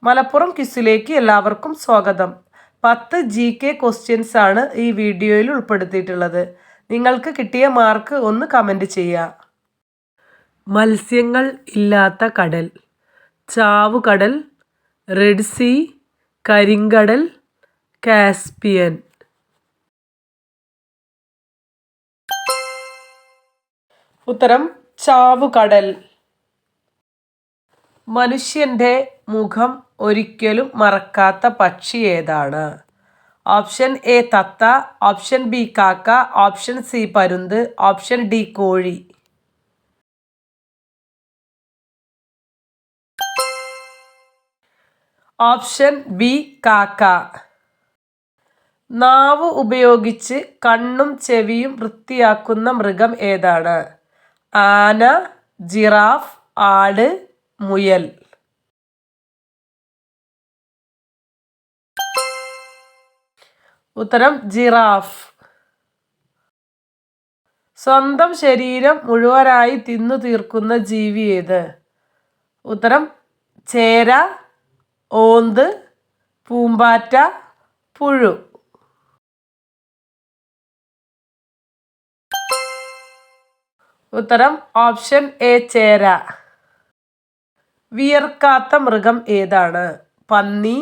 മലപ്പുറം ക്വിസിലേക്ക് എല്ലാവർക്കും സ്വാഗതം. 10 GK questions ആണ് ഈ വീഡിയോയിൽ ഉൾപ്പെടുത്തിയിട്ടുള്ളത്. നിങ്ങൾക്ക് കിട്ടിയ മാർക്ക് ഒന്ന് കമൻറ്റ് ചെയ്യുക. മത്സ്യങ്ങൾ ഇല്ലാത്ത കടൽ: ചാവുകടൽ, റെഡ് സീ, കരിങ്കടൽ, കാസ്പിയൻ. ഉത്തരം ചാവുകടൽ. മനുഷ്യൻ്റെ മുഖം ഒരിക്കലും മറക്കാത്ത പക്ഷി ഏതാണ്? ഓപ്ഷൻ എ തത്ത, ഓപ്ഷൻ ബി കാക്ക, ഓപ്ഷൻ സി പരുന്ത്, ഓപ്ഷൻ ഡി കോഴി. ഓപ്ഷൻ ബി കാക്ക. നാവ് ഉപയോഗിച്ച് കണ്ണും ചെവിയും വൃത്തിയാക്കുന്ന മൃഗം ഏതാണ്? ആന, ജിറാഫ്, ആട്, മുയൽ. ഉത്തരം ജിറാഫ്. സ്വന്തം ശരീരം മുഴുവനായി തിന്നു തീർക്കുന്ന ജീവി ഏത്? ഉത്തരം ചേര, ഓന്ത്, പൂമ്പാറ്റ, പുഴു. ഉത്തരം ഓപ്ഷൻ എ ചേര. വിയർക്കാത്ത മൃഗം ഏതാണ്? പന്നി,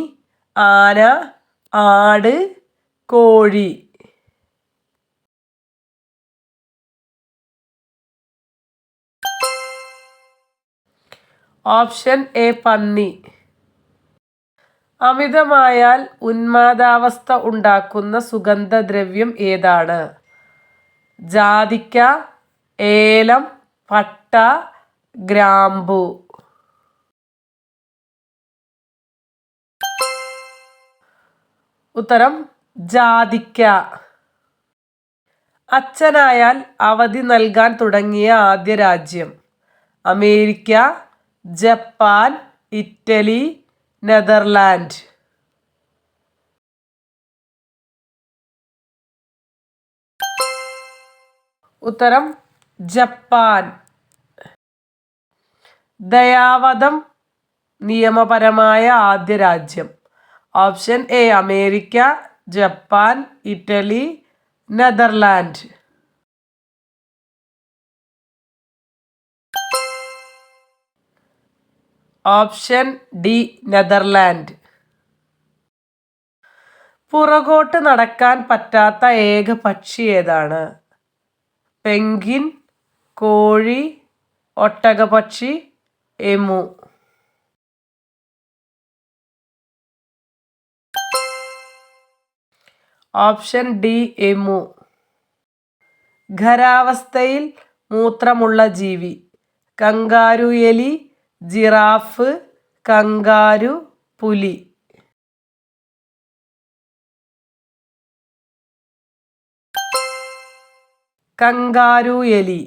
ആന, ആട്, കോഴി. ഓപ്ഷൻ എ പന്നി. അമിതമായാൽ ഉന്മാദാവസ്ഥ ഉണ്ടാക്കുന്ന സുഗന്ധദ്രവ്യം ഏതാണ്? ജാതിക്ക, ഏലം, പട്ട, ഗ്രാമ്പു. ഉത്തരം ജാതിക്ക. അച്ഛനായാൽ അവധി നൽകാൻ തുടങ്ങിയ ആദ്യ രാജ്യം? America, Japan, Italy, Netherland. ഉത്തരം ജപ്പാൻ. ദയാവധം നിയമപരമായ ആദ്യ രാജ്യം? Option A America, Japan, Italy, Netherland. Option D Netherland. പുറകോട്ട് നടക്കാൻ പറ്റാത്ത ഏക പക്ഷി ഏതാണ്? പെൻഗ്വിൻ, കോഴി, ഒട്ടകപക്ഷി, എമു. Option D emu. ഖരാവസ്ഥയിൽ മൂത്രമുള്ള ജീവി? കങ്കാരു എലി, ജിറാഫ്, കങ്കാരു, പുലി. കങ്കാരു എലി.